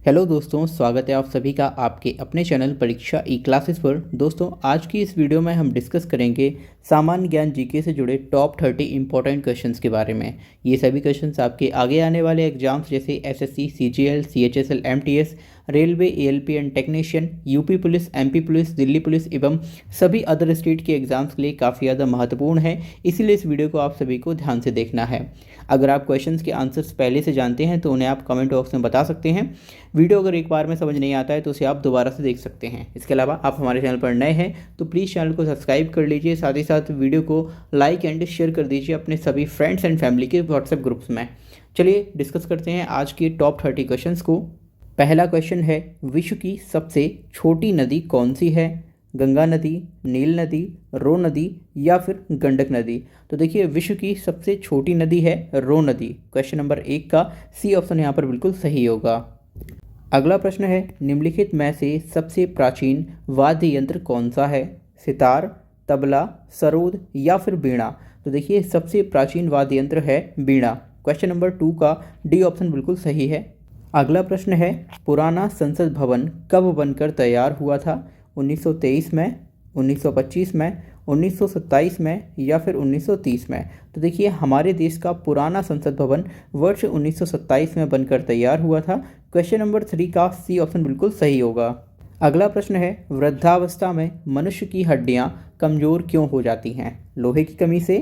Hello दोस्तों, स्वागत है आप सभी का आपके अपने चैनल परीक्षा ई क्लासेस पर। दोस्तों, आज की इस वीडियो में हम डिस्कस करेंगे सामान्य ज्ञान जीके से जुड़े टॉप 30 इंपॉर्टेंट क्वेश्चंस के बारे में। ये सभी क्वेश्चंस आपके आगे आने वाले एग्जाम्स जैसे SSC, CGL, CHSL, MTS, railway, ALP and technician, UP police, MP police, Delhi police एवं सभी अदर स्टेट के एग्जाम्स के लिए काफ़ी ज़्यादा महत्वपूर्ण है। इसीलिए इस वीडियो को आप सभी को ध्यान से देखना है। अगर आप क्वेश्चंस के आंसर्स पहले से जानते हैं तो उन्हें आप कमेंट बॉक्स में बता सकते हैं। वीडियो अगर एक बार में समझ नहीं आता है तो उसे आप दोबारा से देख सकते हैं। इसके अलावा आप हमारे चैनल पर नए हैं तो प्लीज़ चैनल को सब्सक्राइब कर लीजिए, साथ ही साथ वीडियो को लाइक एंड शेयर कर दीजिए अपने सभी फ्रेंड्स एंड फैमिली के व्हाट्सएप ग्रुप्स में। चलिए डिस्कस करते हैं आज के टॉप 30 क्वेश्चंस को। पहला क्वेश्चन है, विश्व की सबसे छोटी नदी कौन सी है? गंगा नदी, नील नदी, रो नदी या फिर गंडक नदी? तो देखिए, विश्व की सबसे छोटी नदी है रो नदी। क्वेश्चन नंबर 1 का सी ऑप्शन यहाँ पर बिल्कुल सही होगा। अगला प्रश्न है, निम्नलिखित में से सबसे प्राचीन वाद्य यंत्र कौन सा है? सितार, तबला, सरोद या फिर बीणा? तो देखिए, सबसे प्राचीन वाद्य यंत्र है बीणा। क्वेश्चन नंबर 2 का डी ऑप्शन बिल्कुल सही है। अगला प्रश्न है, पुराना संसद भवन कब बनकर तैयार हुआ था? 1923 में, 1925 में, 1927 में या फिर 1930 में? तो देखिए, हमारे देश का पुराना संसद भवन वर्ष 1927 में बनकर तैयार हुआ था। क्वेश्चन नंबर 3 का सी ऑप्शन बिल्कुल सही होगा। अगला प्रश्न है, वृद्धावस्था में मनुष्य की हड्डियां कमज़ोर क्यों हो जाती हैं? लोहे की कमी से,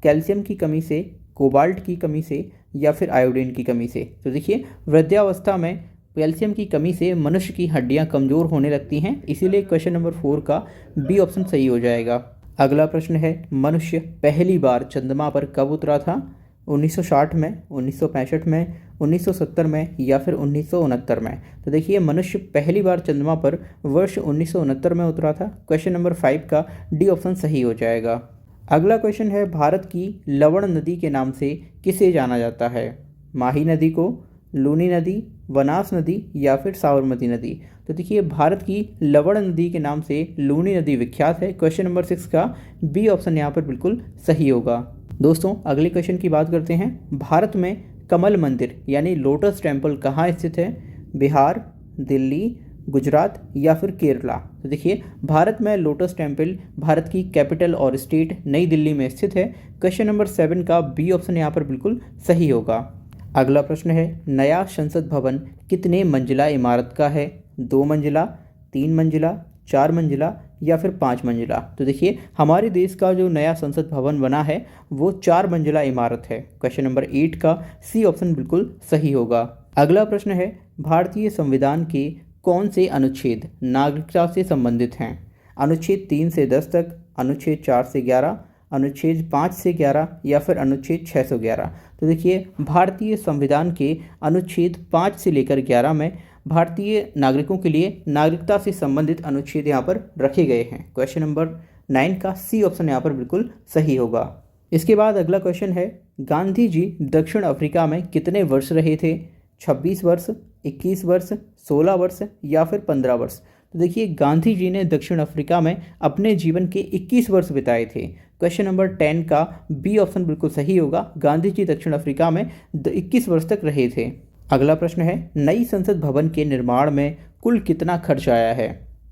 कैल्शियम की कमी से, कोबाल्ट की कमी से या फिर आयोडीन की कमी से? तो देखिए, वृद्धावस्था में कैल्शियम की कमी से मनुष्य की हड्डियां कमज़ोर होने लगती हैं, इसीलिए क्वेश्चन नंबर 4 का बी ऑप्शन सही हो जाएगा। अगला प्रश्न है, मनुष्य पहली बार चंद्रमा पर कब उतरा था? 1960 में, 1965 में, 1970 में या फिर 1969 में? तो देखिए, मनुष्य पहली बार चंद्रमा पर वर्ष 1969 में उतरा था। क्वेश्चन नंबर 5 का डी ऑप्शन सही हो जाएगा। अगला क्वेश्चन है, भारत की लवण नदी के नाम से किसे जाना जाता है? माही नदी को, लूनी नदी, बनास नदी या फिर साबरमती नदी? तो देखिए, भारत की लवण नदी के नाम से लूनी नदी विख्यात है। क्वेश्चन नंबर 6 का बी ऑप्शन यहाँ पर बिल्कुल सही होगा। दोस्तों, अगले क्वेश्चन की बात करते हैं। भारत में कमल मंदिर यानी लोटस टेम्पल कहाँ स्थित है? बिहार, दिल्ली, गुजरात या फिर केरला? तो देखिए, भारत में लोटस टेम्पल भारत की कैपिटल और स्टेट नई दिल्ली में स्थित है। क्वेश्चन नंबर 7 का बी ऑप्शन यहाँ पर बिल्कुल सही होगा। अगला प्रश्न है, नया संसद भवन कितने मंजिला इमारत का है? 2 मंजिला, 3 मंजिला, 4 मंजिला या फिर 5 मंजिला? तो देखिए, हमारे देश का जो नया संसद भवन बना है वो 4 मंजिला इमारत है। क्वेश्चन नंबर 8 का सी ऑप्शन बिल्कुल सही होगा। अगला प्रश्न है, भारतीय संविधान के कौन से अनुच्छेद नागरिकता से संबंधित हैं? अनुच्छेद 3 से 10 तक, अनुच्छेद 4 से 11, अनुच्छेद 5 से 11 या फिर अनुच्छेद 611? तो देखिए, भारतीय संविधान के अनुच्छेद 5 से लेकर 11 में भारतीय नागरिकों के लिए नागरिकता से संबंधित अनुच्छेद यहाँ पर रखे गए हैं। क्वेश्चन नंबर 9 का सी ऑप्शन यहाँ पर बिल्कुल सही होगा। इसके बाद अगला क्वेश्चन है, गांधी जी दक्षिण अफ्रीका में कितने वर्ष रहे थे? 26 वर्ष, 21 वर्ष, 16 वर्ष या फिर 15 वर्ष? तो देखिए, गांधी जी ने दक्षिण अफ्रीका में अपने जीवन के 21 वर्ष बिताए थे। क्वेश्चन नंबर 10 का बी ऑप्शन बिल्कुल सही होगा। गांधी जी दक्षिण अफ्रीका में 21 वर्ष तक रहे थे। अगला प्रश्न है, नई संसद भवन के निर्माण में कुल कितना खर्च आया है?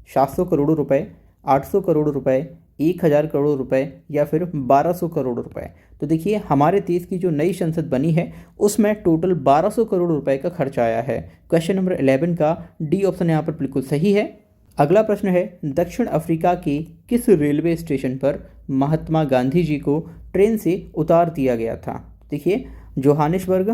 700 करोड़ रुपए, 800 करोड़ रुपए, 1000 करोड़ रुपए या फिर 1200 करोड़ रुपए? तो देखिए, हमारे देश की जो नई संसद बनी है उसमें टोटल 1200 करोड़ रुपए का खर्च आया है। क्वेश्चन नंबर 11 का डी ऑप्शन यहाँ पर बिल्कुल सही है। अगला प्रश्न है, दक्षिण अफ्रीका के किस रेलवे स्टेशन पर महात्मा गांधी जी को ट्रेन से उतार दिया गया था? देखिए, जोहानिसबर्ग,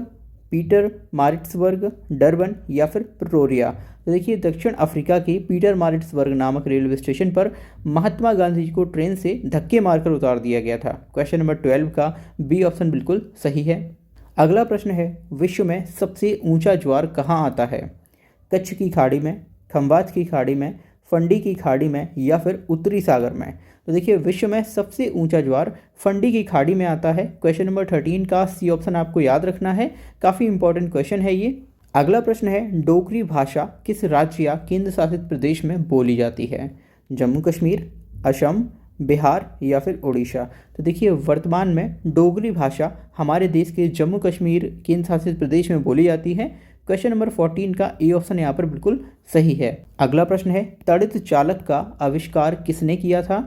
पीटर मारिट्सबर्ग, डरबन या फिर प्रिटोरिया? तो देखिए, दक्षिण अफ्रीका के पीटर मारिट्सबर्ग नामक रेलवे स्टेशन पर महात्मा गांधी जी को ट्रेन से धक्के मारकर उतार दिया गया था। क्वेश्चन नंबर 12 का बी ऑप्शन बिल्कुल सही है। अगला प्रश्न है, विश्व में सबसे ऊंचा ज्वार कहाँ आता है? कच्छ की खाड़ी में, खंबात की खाड़ी में, फंडी की खाड़ी में या फिर उत्तरी सागर में? तो देखिए, विश्व में सबसे ऊंचा ज्वार फंडी की खाड़ी में आता है। क्वेश्चन नंबर 13 का सी ऑप्शन आपको याद रखना है, काफ़ी इंपॉर्टेंट क्वेश्चन है ये। अगला प्रश्न है, डोगरी भाषा किस राज्य या केंद्र शासित प्रदेश में बोली जाती है? जम्मू कश्मीर, असम, बिहार या फिर उड़ीसा? तो देखिए, वर्तमान में डोगरी भाषा हमारे देश के जम्मू कश्मीर केंद्र शासित प्रदेश में बोली जाती है। क्वेश्चन नंबर 14 का ए ऑप्शन यहाँ पर बिल्कुल सही है। अगला प्रश्न है, तड़ित चालक का आविष्कार किसने किया था?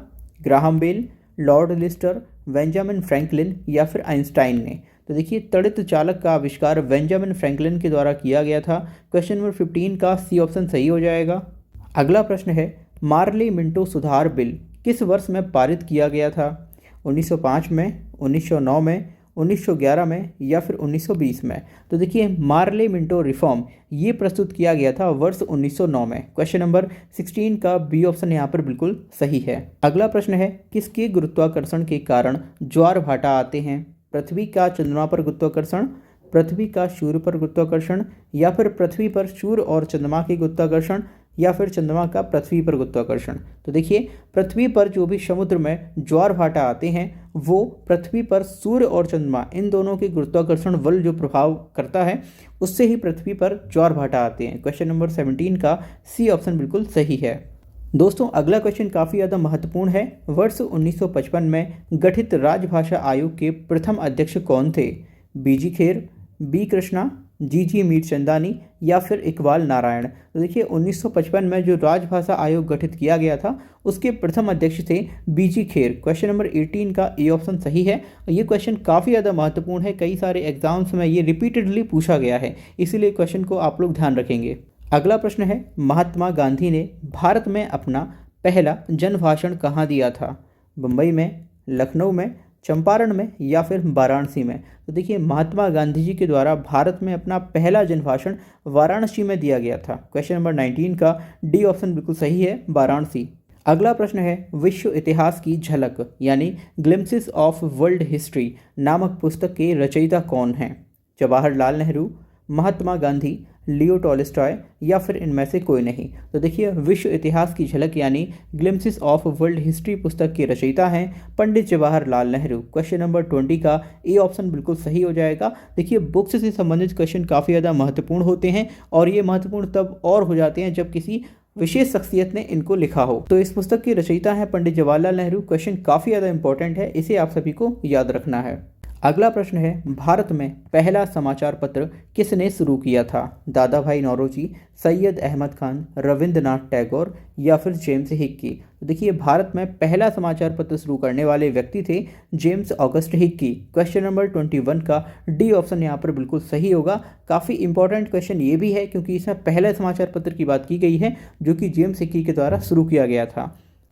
Graham Bell, Lord Lister, Benjamin Franklin या फिर आइंस्टाइन ने? तो देखिए, तड़ित चालक का आविष्कार बेंजामिन फ्रैंकलिन के द्वारा किया गया था। क्वेश्चन नंबर 15 का सी ऑप्शन सही हो जाएगा। अगला प्रश्न है, मार्ले मिंटो सुधार बिल किस वर्ष में पारित किया गया था? 1905 में, 1909 में, 1911 में या फिर 1920 में? तो देखिए, मार्ले मिंटो रिफॉर्म ये प्रस्तुत किया गया था वर्ष 1909 में। क्वेश्चन नंबर 16 का बी ऑप्शन यहाँ पर बिल्कुल सही है। अगला प्रश्न है, किसके गुरुत्वाकर्षण के कारण ज्वार भाटा आते हैं? पृथ्वी का चंद्रमा पर गुरुत्वाकर्षण, पृथ्वी का सूर्य पर गुरुत्वाकर्षण या फिर पृथ्वी पर सूर्य और चंद्रमा के गुरुत्वाकर्षण या फिर चंद्रमा का पृथ्वी पर गुरुत्वाकर्षण? तो देखिए, पृथ्वी पर जो भी समुद्र में ज्वार भाटा आते हैं वो पृथ्वी पर सूर्य और चंद्रमा इन दोनों के गुरुत्वाकर्षण बल जो प्रभाव करता है उससे ही पृथ्वी पर ज्वार भाटा आते हैं। क्वेश्चन नंबर 17 का सी ऑप्शन बिल्कुल सही है। दोस्तों, अगला क्वेश्चन काफ़ी ज़्यादा महत्वपूर्ण है। वर्ष 1955 में गठित राजभाषा आयोग के प्रथम अध्यक्ष कौन थे? बीजी खेर, बी कृष्णा, जी मीरचंदानी या फिर इकबाल नारायण? तो देखिए, 1955 में जो राजभाषा आयोग गठित किया गया था उसके प्रथम अध्यक्ष थे बीजी खेर। क्वेश्चन नंबर 18 का ए ऑप्शन सही है। ये क्वेश्चन काफ़ी ज़्यादा महत्वपूर्ण है, कई सारे एग्जाम्स में ये रिपीटेडली पूछा गया है, इसीलिए क्वेश्चन को आप लोग ध्यान रखेंगे। अगला प्रश्न है, महात्मा गांधी ने भारत में अपना पहला जनभाषण कहाँ दिया था? मुंबई में, लखनऊ में, चंपारण में या फिर वाराणसी में? तो देखिए, महात्मा गांधी जी के द्वारा भारत में अपना पहला जनभाषण वाराणसी में दिया गया था। क्वेश्चन नंबर 19 का डी ऑप्शन बिल्कुल सही है, वाराणसी। अगला प्रश्न है, विश्व इतिहास की झलक यानी ग्लिम्पसेस ऑफ वर्ल्ड हिस्ट्री नामक पुस्तक के रचयिता कौन हैं? जवाहरलाल नेहरू, महात्मा गांधी, लियो टॉलस्टॉय या फिर इनमें से कोई नहीं? तो देखिए, विश्व इतिहास की झलक यानी ग्लिम्पसेस ऑफ वर्ल्ड हिस्ट्री पुस्तक के रचयिता हैं पंडित जवाहरलाल नेहरू। क्वेश्चन नंबर 20 का ए ऑप्शन बिल्कुल सही हो जाएगा। देखिए, बुक्स से संबंधित क्वेश्चन काफ़ी ज़्यादा महत्वपूर्ण होते हैं और ये महत्वपूर्ण तब और हो जाते हैं जब किसी विशेष शख्सियत ने इनको लिखा हो। तो इस पुस्तक के रचयिता हैं पंडित जवाहरलाल नेहरू। क्वेश्चन काफ़ी ज़्यादा इंपॉर्टेंट है, इसे आप सभी को याद रखना है। अगला प्रश्न है, भारत में पहला समाचार पत्र किसने शुरू किया था? दादा भाई नौरोजी, सैयद अहमद खान, रविंद्रनाथ टैगोर या फिर जेम्स हिक्की? तो देखिए, भारत में पहला समाचार पत्र शुरू करने वाले व्यक्ति थे James August Hickey. Question number 21 का डी ऑप्शन यहाँ पर बिल्कुल सही होगा। काफ़ी इंपॉर्टेंट क्वेश्चन ये भी है क्योंकि इसमें पहले समाचार पत्र की बात की गई है जो कि जेम्स हिक्की के द्वारा शुरू किया गया था।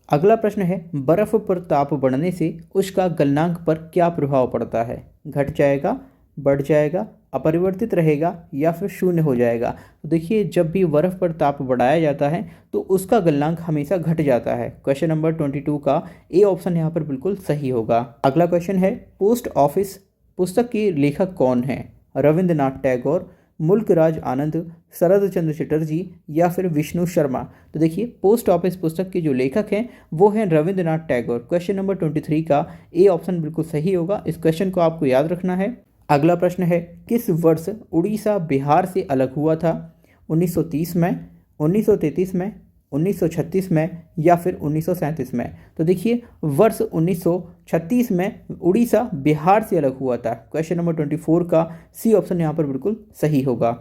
अगला प्रश्न है, बर्फ पर ताप बढ़ने से उसका गलनांक पर क्या प्रभाव पड़ता है? घट जाएगा, बढ़ जाएगा, अपरिवर्तित रहेगा या फिर शून्य हो जाएगा? तो देखिए, जब भी बर्फ पर ताप बढ़ाया जाता है तो उसका गलनांक हमेशा घट जाता है। क्वेश्चन नंबर 22 का ए ऑप्शन यहाँ पर बिल्कुल सही होगा। अगला क्वेश्चन है, पोस्ट ऑफिस पुस्तक के लेखक कौन हैं? रविंद्रनाथ टैगोर, मुल्कराज आनंद, शरद चंद्र चटर्जी या फिर विष्णु शर्मा? तो देखिए, पोस्ट ऑफिस पुस्तक के जो लेखक हैं वो हैं रविंद्रनाथ टैगोर। क्वेश्चन नंबर 23 का ए ऑप्शन बिल्कुल सही होगा। इस क्वेश्चन को आपको याद रखना है। अगला प्रश्न है, किस वर्ष उड़ीसा बिहार से अलग हुआ था? 1930 में, 1933 में, 1936 में या फिर 1937 में? तो देखिए, वर्ष 1936 में उड़ीसा बिहार से अलग हुआ था। क्वेश्चन नंबर 24 का सी ऑप्शन यहाँ पर बिल्कुल सही होगा।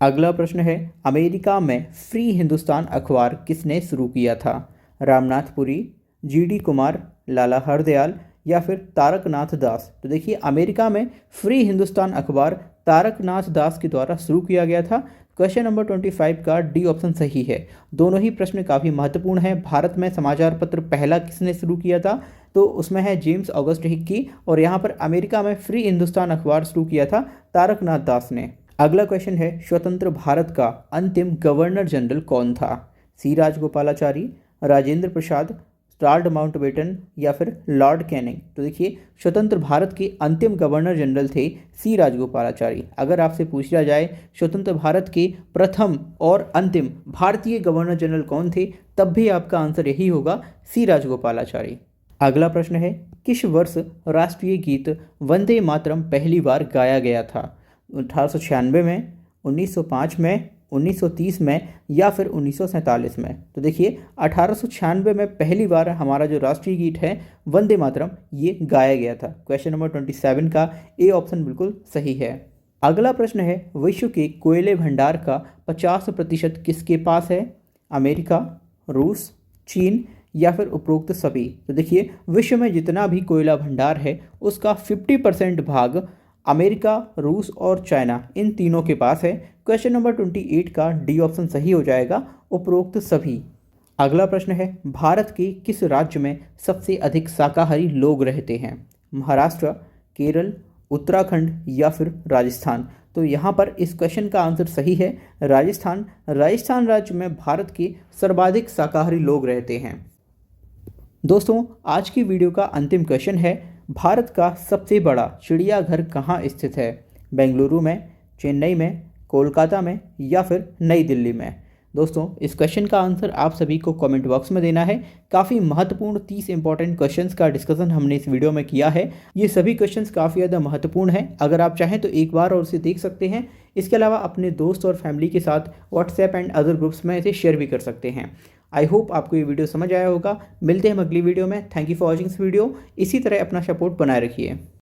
अगला प्रश्न है, अमेरिका में फ्री हिंदुस्तान अखबार किसने शुरू किया था? रामनाथ पुरी, जीडी कुमार, लाला हरदयाल या फिर तारकनाथ दास? तो देखिए, अमेरिका में फ्री हिंदुस्तान अखबार तारकनाथ दास के द्वारा शुरू किया गया था। क्वेश्चन नंबर 25 का डी ऑप्शन सही है। दोनों ही प्रश्न काफ़ी महत्वपूर्ण है। भारत में समाचार पत्र पहला किसने शुरू किया था? तो उसमें है जेम्स ऑगस्ट हिक्की, और यहाँ पर अमेरिका में फ्री हिंदुस्तान अखबार शुरू किया था तारकनाथ दास ने। अगला क्वेश्चन है, स्वतंत्र भारत का अंतिम गवर्नर जनरल कौन था? सी राजगोपालाचारी, राजेंद्र प्रसाद, लॉर्ड माउंटबेटन या फिर लॉर्ड कैनिंग? तो देखिए, स्वतंत्र भारत के अंतिम गवर्नर जनरल थे सी राजगोपालाचारी। अगर आपसे पूछा जाए स्वतंत्र भारत के प्रथम और अंतिम भारतीय गवर्नर जनरल कौन थे, तब भी आपका आंसर यही होगा, सी राजगोपालाचारी। अगला प्रश्न है, किस वर्ष राष्ट्रीय गीत वंदे मातरम पहली बार गाया गया था? 1896 में, 1905 में, 1930 में या फिर 1947 में? तो देखिए, 1896 में पहली बार हमारा जो राष्ट्रीय गीत है वंदे मातरम ये गाया गया था। क्वेश्चन नंबर 27 का ए ऑप्शन बिल्कुल सही है। अगला प्रश्न है, विश्व के कोयले भंडार का 50% किसके पास है? अमेरिका, रूस, चीन या फिर उपरोक्त सभी? तो देखिए, विश्व में जितना भी कोयला भंडार है उसका 50% भाग अमेरिका, रूस और चाइना, इन तीनों के पास है। क्वेश्चन नंबर 28 का डी ऑप्शन सही हो जाएगा, उपरोक्त सभी। अगला प्रश्न है, भारत के किस राज्य में सबसे अधिक शाकाहारी लोग रहते हैं? महाराष्ट्र, केरल, उत्तराखंड या फिर राजस्थान? तो यहाँ पर इस क्वेश्चन का आंसर सही है, राजस्थान। राजस्थान राज्य में भारत के सर्वाधिक शाकाहारी लोग रहते हैं। दोस्तों, आज की वीडियो का अंतिम क्वेश्चन है, भारत का सबसे बड़ा चिड़ियाघर कहाँ स्थित है? बेंगलुरु में, चेन्नई में, कोलकाता में या फिर नई दिल्ली में? दोस्तों, इस क्वेश्चन का आंसर आप सभी को कमेंट बॉक्स में देना है। काफ़ी महत्वपूर्ण 30 इंपॉर्टेंट क्वेश्चंस का डिस्कशन हमने इस वीडियो में किया है। ये सभी क्वेश्चंस काफ़ी ज़्यादा महत्वपूर्ण हैं। अगर आप चाहें तो एक बार और इसे देख सकते हैं। इसके अलावा अपने दोस्त और फैमिली के साथ व्हाट्सएप एंड अदर ग्रुप्स में इसे शेयर भी कर सकते हैं। आई होप आपको ये वीडियो समझ आया होगा। मिलते हैं हम अगली वीडियो में। Thank you for watching this video. इसी तरह अपना सपोर्ट बनाए रखिए।